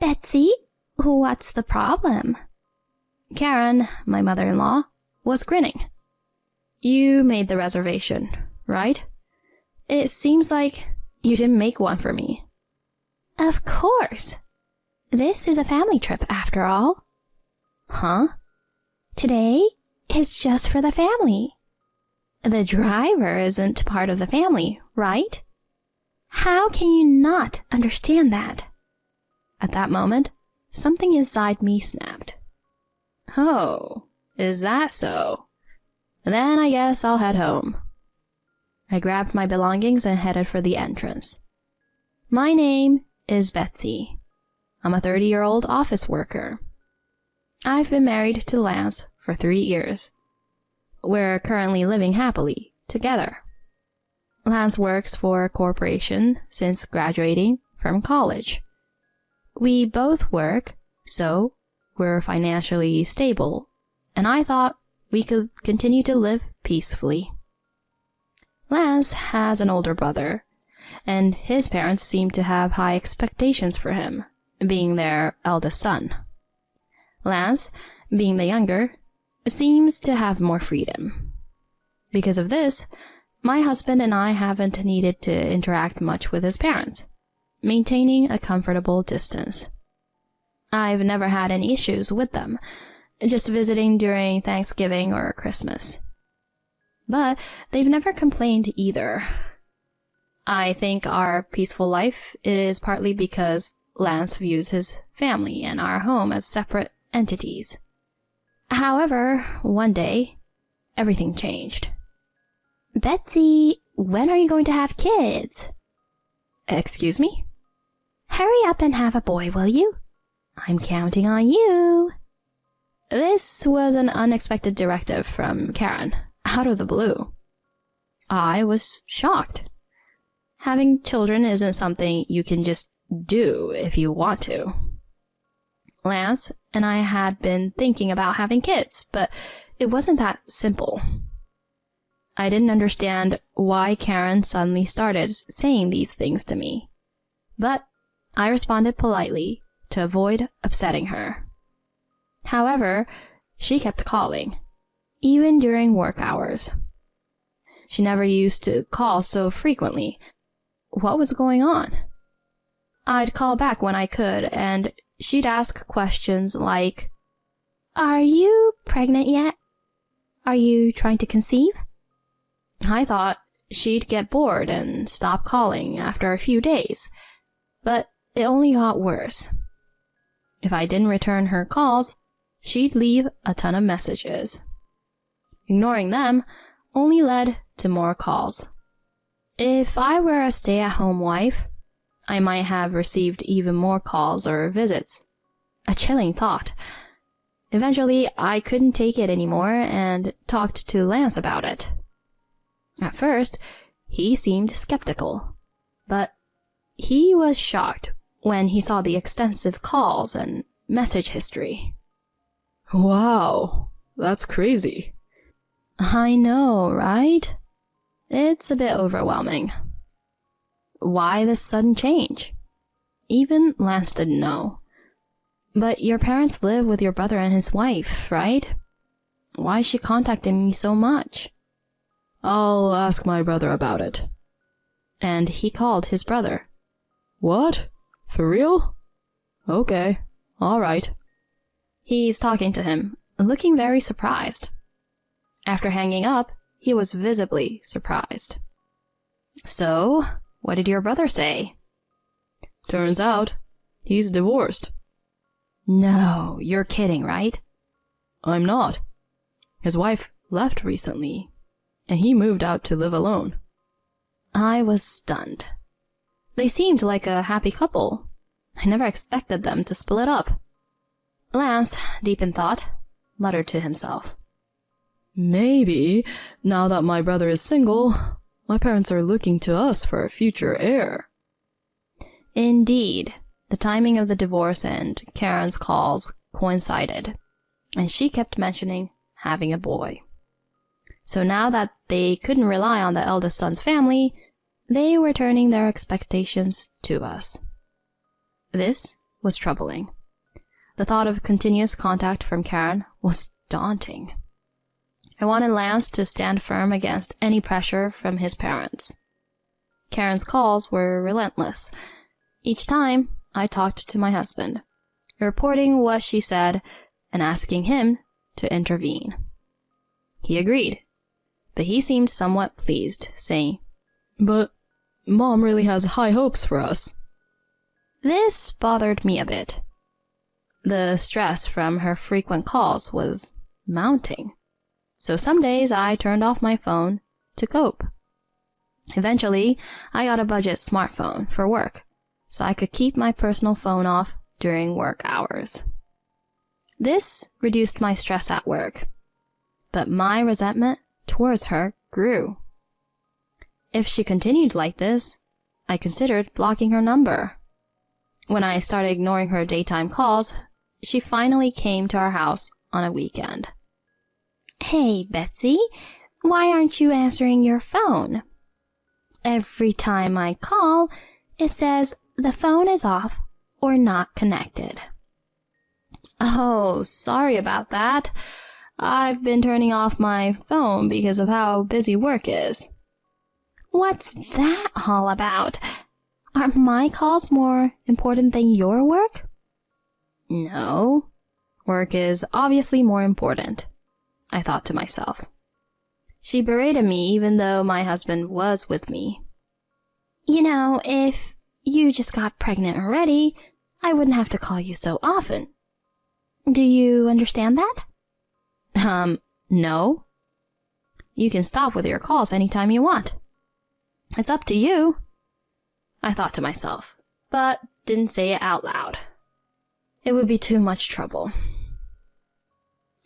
Betsy, what's the problem? Karen, my mother-in-law, was grinning. You made the reservation, right? It seems like you didn't make one for me. Of course. This is a family trip after all. Huh? Today is just for the family. The driver isn't part of the family, right? How can you not understand that? At that moment, something inside me snapped. Oh, is that so? Then I guess I'll head home. I grabbed my belongings and headed for the entrance. My name is Betsy. I'm a 30-year-old office worker. I've been married to Lance for 3 years. We're currently living happily together. Lance works for a corporation since graduating from college. We both work, so we're financially stable, and I thought we could continue to live peacefully. Lance has an older brother, and his parents seem to have high expectations for him, being their eldest son. Lance, being the younger, seems to have more freedom. Because of this, my husband and I haven't needed to interact much with his parents, maintaining a comfortable distance. I've never had any issues with them, just visiting during Thanksgiving or Christmas. But they've never complained either. I think our peaceful life is partly because Lance views his family and our home as separate entities. However, one day, everything changed. Betsy, when are you going to have kids? Excuse me? Hurry up and have a boy, will you? I'm counting on you. This was an unexpected directive from Karen, out of the blue. I was shocked. Having children isn't something you can just do if you want to. Lance and I had been thinking about having kids, but it wasn't that simple. I didn't understand why Karen suddenly started saying these things to me, but I responded politely to avoid upsetting her. However, she kept calling, even during work hours. She never used to call so frequently. What was going on? I'd call back when I could, and she'd ask questions like, Are you pregnant yet? Are you trying to conceive? I thought she'd get bored and stop calling after a few days, but it only got worse. If I didn't return her calls, she'd leave a ton of messages. Ignoring them only led to more calls. If I were a stay-at-home wife, I might have received even more calls or visits. A chilling thought. Eventually, I couldn't take it anymore and talked to Lance about it. At first, he seemed skeptical, but he was shocked when he saw the extensive calls and message history. Wow, that's crazy. I know, right? It's a bit overwhelming. Why this sudden change? Even Lance didn't know. But your parents live with your brother and his wife, right? Why is she contacting me so much? I'll ask my brother about it. And he called his brother. What? For real? Okay, all right. He's talking to him, looking very surprised. After hanging up, he was visibly surprised. So, what did your brother say? Turns out, he's divorced. No, you're kidding, right? I'm not. His wife left recently, and he moved out to live alone. I was stunned. They seemed like a happy couple. I never expected them to split up. Lance, deep in thought, muttered to himself. Maybe, now that my brother is single, my parents are looking to us for a future heir. Indeed, the timing of the divorce and Karen's calls coincided, and she kept mentioning having a boy. So now that they couldn't rely on the eldest son's family, they were turning their expectations to us. This was troubling. The thought of continuous contact from Karen was daunting. I wanted Lance to stand firm against any pressure from his parents. Karen's calls were relentless. Each time, I talked to my husband, reporting what she said and asking him to intervene. He agreed, but he seemed somewhat pleased, saying, "But Mom really has high hopes for us." This bothered me a bit. The stress from her frequent calls was mounting, so some days I turned off my phone to cope. Eventually, I got a budget smartphone for work, so I could keep my personal phone off during work hours. This reduced my stress at work, but my resentment towards her grew. If she continued like this, I considered blocking her number. When I started ignoring her daytime calls, she finally came to our house on a weekend. Hey, Betsy, why aren't you answering your phone? Every time I call, it says the phone is off or not connected. Oh, sorry about that. I've been turning off my phone because of how busy work is. What's that all about? Are my calls more important than your work? No, work is obviously more important, I thought to myself. She berated me even though my husband was with me. You know, if you just got pregnant already, I wouldn't have to call you so often. Do you understand that? No. You can stop with your calls anytime you want. It's up to you, I thought to myself, but didn't say it out loud. It would be too much trouble.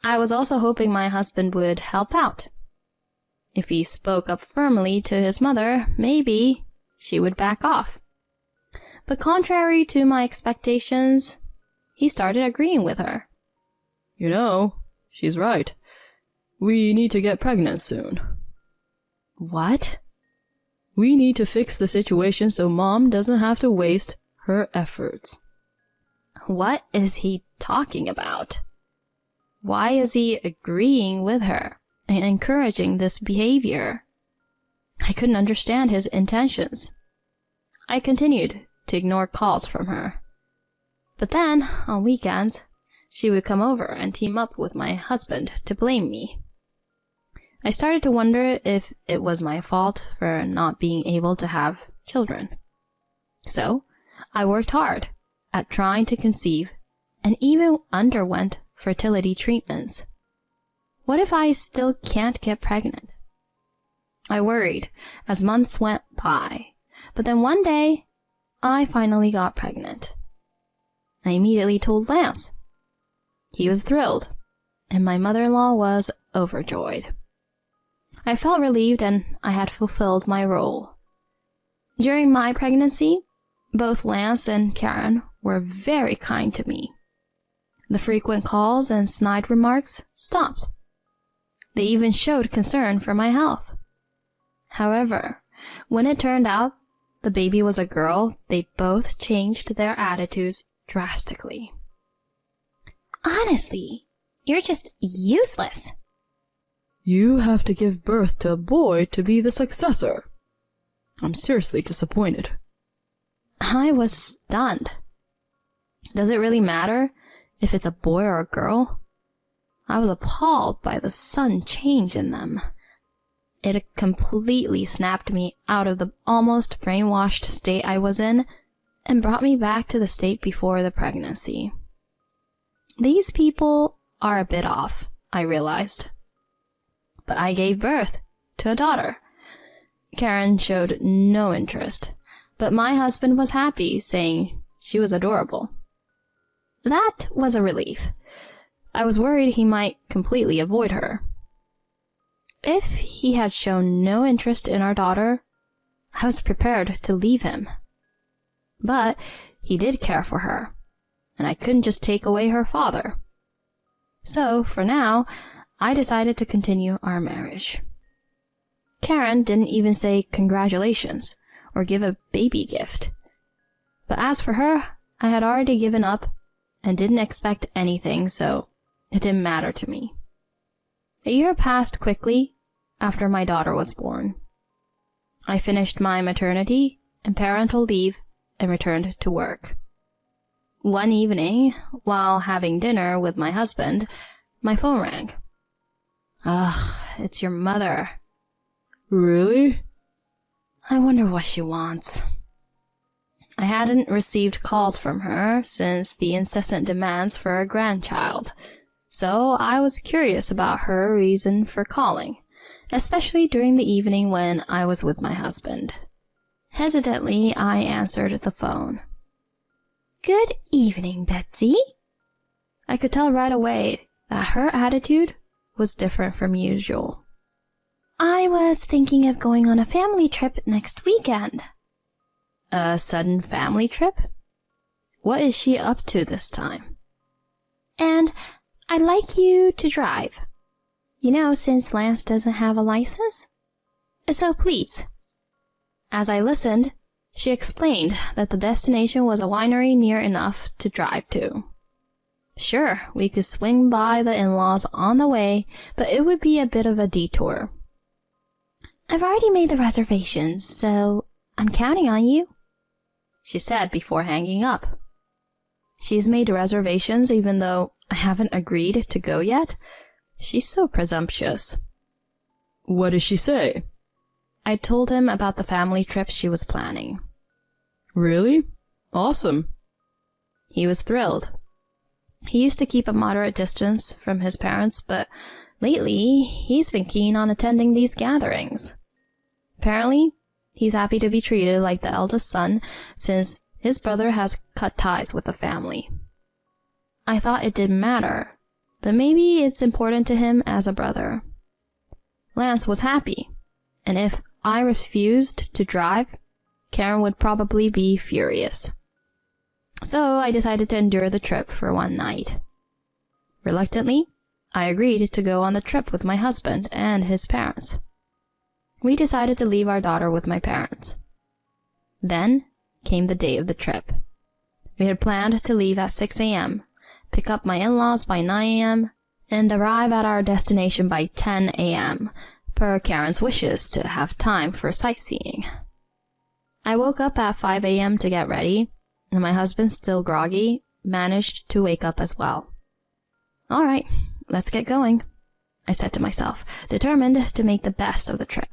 I was also hoping my husband would help out. If he spoke up firmly to his mother, maybe she would back off. But contrary to my expectations, he started agreeing with her. "You know, she's right. We need to get pregnant soon." What? "We need to fix the situation so Mom doesn't have to waste her efforts." What is he talking about? Why is he agreeing with her and encouraging this behavior? I couldn't understand his intentions. I continued to ignore calls from her. But then, on weekends, she would come over and team up with my husband to blame me. I started to wonder if it was my fault for not being able to have children. So, I worked hard at trying to conceive and even underwent fertility treatments. What if I still can't get pregnant? I worried as months went by, but then one day, I finally got pregnant. I immediately told Lance. He was thrilled, and my mother-in-law was overjoyed. I felt relieved and I had fulfilled my role. During my pregnancy, both Lance and Karen were very kind to me. The frequent calls and snide remarks stopped. They even showed concern for my health. However, when it turned out the baby was a girl, they both changed their attitudes drastically. Honestly, you're just useless. "You have to give birth to a boy to be the successor. I'm seriously disappointed." I was stunned. Does it really matter if it's a boy or a girl? I was appalled by the sudden change in them. It completely snapped me out of the almost brainwashed state I was in and brought me back to the state before the pregnancy. These people are a bit off, I realized. But I gave birth to a daughter. Karen showed no interest, but my husband was happy, saying she was adorable. That was a relief. I was worried he might completely avoid her. If he had shown no interest in our daughter, I was prepared to leave him. But he did care for her, and I couldn't just take away her father. So, for now, I decided to continue our marriage. Karen didn't even say congratulations or give a baby gift. But as for her, I had already given up and didn't expect anything, so it didn't matter to me. A year passed quickly after my daughter was born. I finished my maternity and parental leave and returned to work. One evening, while having dinner with my husband, my phone rang. Ugh, it's your mother. Really? I wonder what she wants. I hadn't received calls from her since the incessant demands for a grandchild, so I was curious about her reason for calling, especially during the evening when I was with my husband. Hesitantly, I answered the phone. Good evening, Betsy. I could tell right away that her attitude was different from usual. I was thinking of going on a family trip next weekend. A sudden family trip? What is she up to this time? And I'd like you to drive. You know, since Lance doesn't have a license. So please. As I listened, she explained that the destination was a winery near enough to drive to. Sure, we could swing by the in-laws on the way, but it would be a bit of a detour. I've already made the reservations, so I'm counting on you, she said before hanging up. She's made reservations even though I haven't agreed to go yet? She's so presumptuous. What did she say? I told him about the family trip she was planning. Really? Awesome. He was thrilled. He used to keep a moderate distance from his parents, but lately he's been keen on attending these gatherings. Apparently, he's happy to be treated like the eldest son since his brother has cut ties with the family. I thought it didn't matter, but maybe it's important to him as a brother. Lance was happy, and if I refused to drive, Karen would probably be furious. So I decided to endure the trip for one night. Reluctantly, I agreed to go on the trip with my husband and his parents. We decided to leave our daughter with my parents. Then came the day of the trip. We had planned to leave at 6 a.m., pick up my in-laws by 9 a.m., and arrive at our destination by 10 a.m., per Karen's wishes to have time for sightseeing. I woke up at 5 a.m. to get ready, and my husband, still groggy, managed to wake up as well. All right, let's get going, I said to myself, determined to make the best of the trip.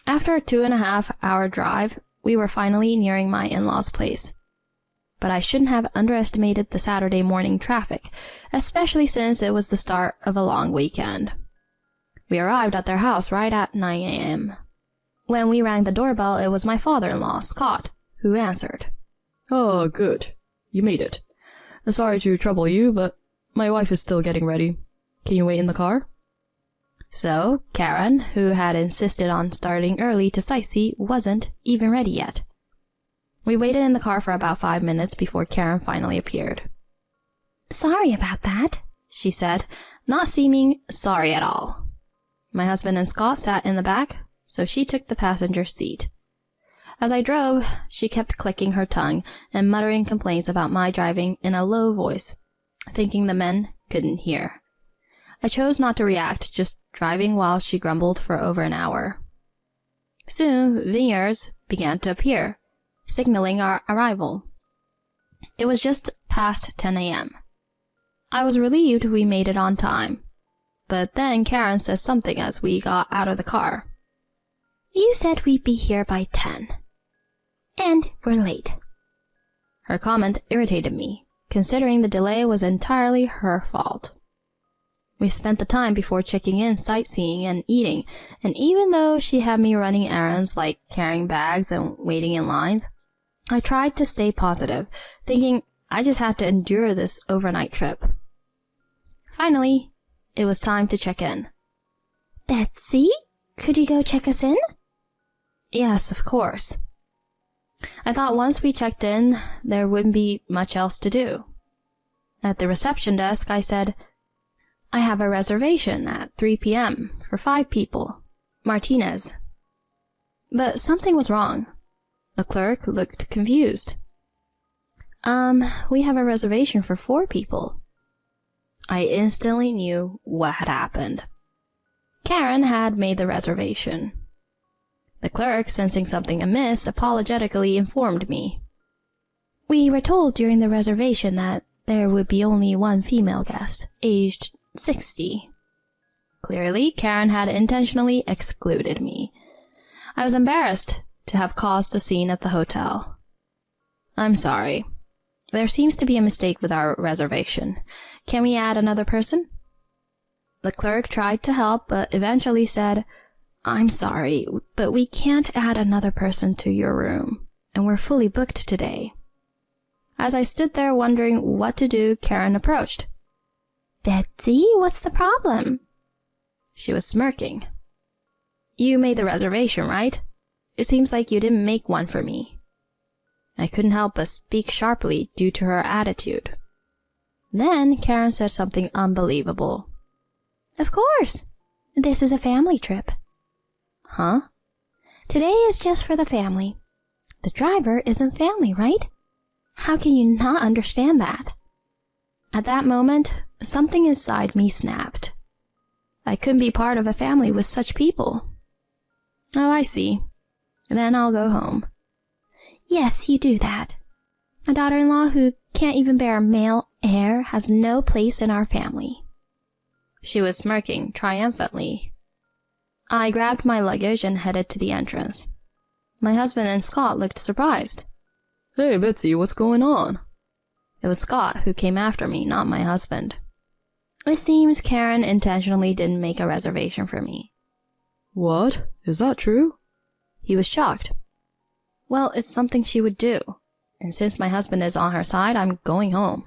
After a 2.5-hour drive, we were finally nearing my in-laws' place. But I shouldn't have underestimated the Saturday morning traffic, especially since it was the start of a long weekend. We arrived at their house right at 9 a.m. When we rang the doorbell, it was my father-in-law, Scott, who answered. Oh, good. You made it. Sorry to trouble you, but my wife is still getting ready. Can you wait in the car? So, Karen, who had insisted on starting early to sightsee, wasn't even ready yet. We waited in the car for about 5 minutes before Karen finally appeared. Sorry about that, she said, not seeming sorry at all. My husband and Scott sat in the back, so she took the passenger seat. As I drove, she kept clicking her tongue and muttering complaints about my driving in a low voice, thinking the men couldn't hear. I chose not to react, just driving while she grumbled for over an hour. Soon, vineyards began to appear, signaling our arrival. It was just past 10 a.m. I was relieved we made it on time, but then Karen said something as we got out of the car. You said we'd be here by 10. And we're late. Her comment irritated me, considering the delay was entirely her fault. We spent the time before checking in sightseeing and eating, and even though she had me running errands like carrying bags and waiting in lines, I tried to stay positive, thinking I just had to endure this overnight trip. Finally, it was time to check in. Betsy, could you go check us in? Yes, of course. I thought once we checked in, there wouldn't be much else to do. At the reception desk, I said, I have a reservation at 3 p.m. for 5 people. Martinez. But something was wrong. The clerk looked confused. We have a reservation for 4 people. I instantly knew what had happened. Karen had made the reservation. The clerk, sensing something amiss, apologetically informed me. We were told during the reservation that there would be only one female guest, aged 60. Clearly, Karen had intentionally excluded me. I was embarrassed to have caused a scene at the hotel. I'm sorry. There seems to be a mistake with our reservation. Can we add another person? The clerk tried to help, but eventually said, I'm sorry, but we can't add another person to your room, and we're fully booked today. As I stood there wondering what to do, Karen approached. Betsy, what's the problem? She was smirking. You made the reservation, right? It seems like you didn't make one for me. I couldn't help but speak sharply due to her attitude. Then Karen said something unbelievable. Of course. This is a family trip. Huh? Today is just for the family. The driver isn't family, right? How can you not understand that? At that moment, something inside me snapped. I couldn't be part of a family with such people. Oh, I see. Then I'll go home. Yes, you do that. A daughter-in-law who can't even bear a male heir has no place in our family. She was smirking triumphantly. I grabbed my luggage and headed to the entrance. My husband and Scott looked surprised. Hey, Betsy, what's going on? It was Scott who came after me, not my husband. It seems Karen intentionally didn't make a reservation for me. What? Is that true? He was shocked. Well, it's something she would do, and since my husband is on her side, I'm going home.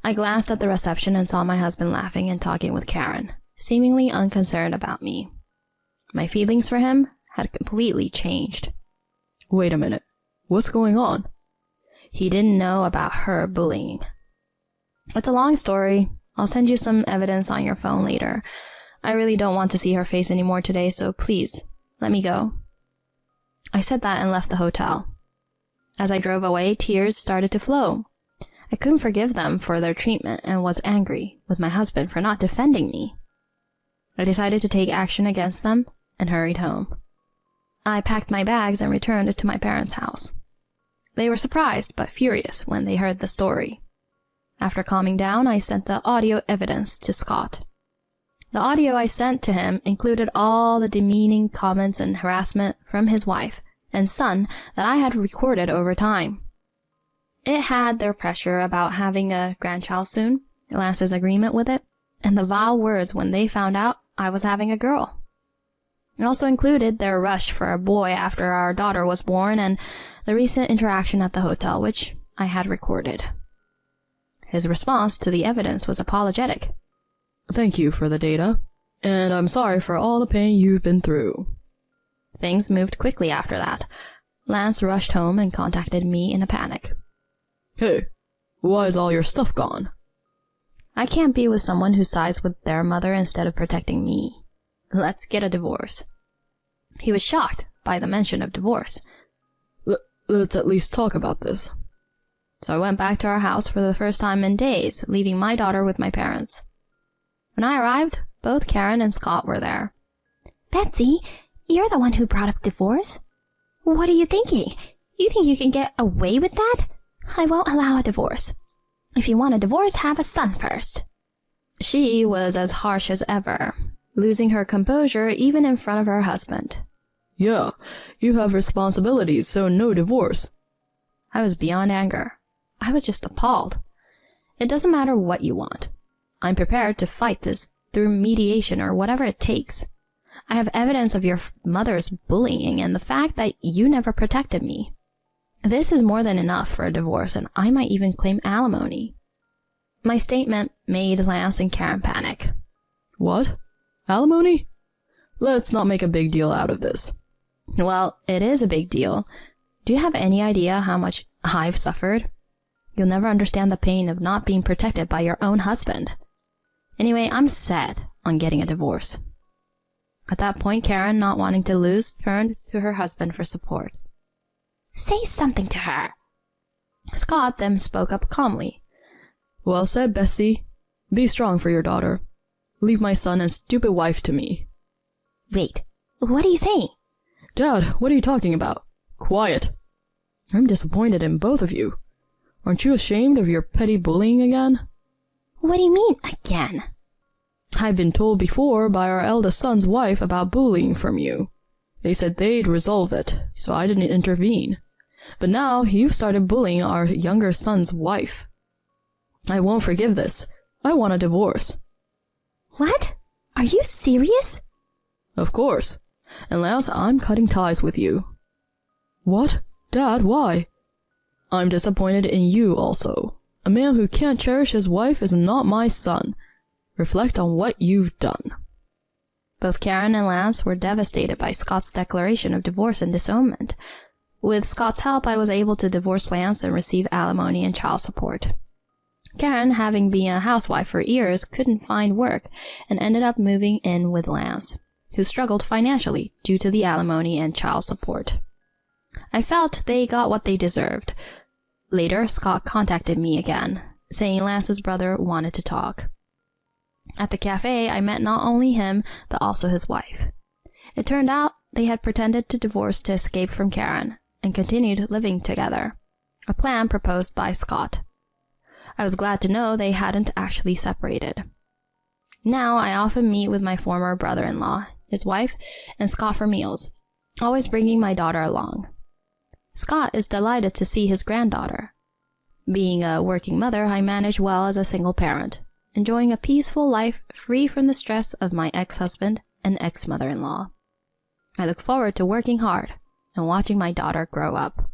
I glanced at the reception and saw my husband laughing and talking with Karen, seemingly unconcerned about me. My feelings for him had completely changed. Wait a minute. What's going on? He didn't know about her bullying. It's a long story. I'll send you some evidence on your phone later. I really don't want to see her face anymore today, so please, let me go. I said that and left the hotel. As I drove away, tears started to flow. I couldn't forgive them for their treatment and was angry with my husband for not defending me. I decided to take action against them and hurried home. I packed my bags and returned to my parents' house. They were surprised but furious when they heard the story. After calming down, I sent the audio evidence to Scott. The audio I sent to him included all the demeaning comments and harassment from his wife and son that I had recorded over time. It had their pressure about having a grandchild soon, Lance's agreement with it, and the vile words when they found out I was having a girl. It also included their rush for a boy after our daughter was born and the recent interaction at the hotel, which I had recorded. His response to the evidence was apologetic. Thank you for the data, and I'm sorry for all the pain you've been through. Things moved quickly after that. Lance rushed home and contacted me in a panic. Hey, why is all your stuff gone? I can't be with someone who sides with their mother instead of protecting me. Let's get a divorce. He was shocked by the mention of divorce. Let's at least talk about this. So I went back to our house for the first time in days, leaving my daughter with my parents. When I arrived, both Karen and Scott were there. Betsy, you're the one who brought up divorce. What are you thinking? You think you can get away with that? I won't allow a divorce. If you want a divorce, have a son first. She was as harsh as ever, losing her composure even in front of her husband. Yeah, you have responsibilities, so no divorce. I was beyond anger. I was just appalled. It doesn't matter what you want. I'm prepared to fight this through mediation or whatever it takes. I have evidence of your mother's bullying and the fact that you never protected me. This is more than enough for a divorce, and I might even claim alimony. My statement made Lance and Karen panic. What? Alimony? Let's not make a big deal out of this. Well, it is a big deal. Do you have any idea how much I've suffered? You'll never understand the pain of not being protected by your own husband. Anyway, I'm set on getting a divorce. At that point, Karen, not wanting to lose, turned to her husband for support. Say something to her. Scott then spoke up calmly. Well said, Bessie. Be strong for your daughter. Leave my son and stupid wife to me. Wait, what are you saying? Dad, what are you talking about? Quiet. I'm disappointed in both of you. Aren't you ashamed of your petty bullying again? What do you mean, again? I've been told before by our eldest son's wife about bullying from you. They said they'd resolve it, so I didn't intervene. But now you've started bullying our younger son's wife. I won't forgive this. I want a divorce. What? Are you serious? Of course. Unless I'm cutting ties with you. What? Dad, why? I'm disappointed in you also. A man who can't cherish his wife is not my son. Reflect on what you've done. Both Karen and Lance were devastated by Scott's declaration of divorce and disownment. With Scott's help, I was able to divorce Lance and receive alimony and child support. Karen, having been a housewife for years, couldn't find work and ended up moving in with Lance, who struggled financially due to the alimony and child support. I felt they got what they deserved. Later, Scott contacted me again, saying Lance's brother wanted to talk. At the cafe, I met not only him, but also his wife. It turned out they had pretended to divorce to escape from Karen and continued living together, a plan proposed by Scott. I was glad to know they hadn't actually separated. Now I often meet with my former brother-in-law, his wife, and Scott for meals, always bringing my daughter along. Scott is delighted to see his granddaughter. Being a working mother, I manage well as a single parent, enjoying a peaceful life free from the stress of my ex-husband and ex-mother-in-law. I look forward to working hard and watching my daughter grow up.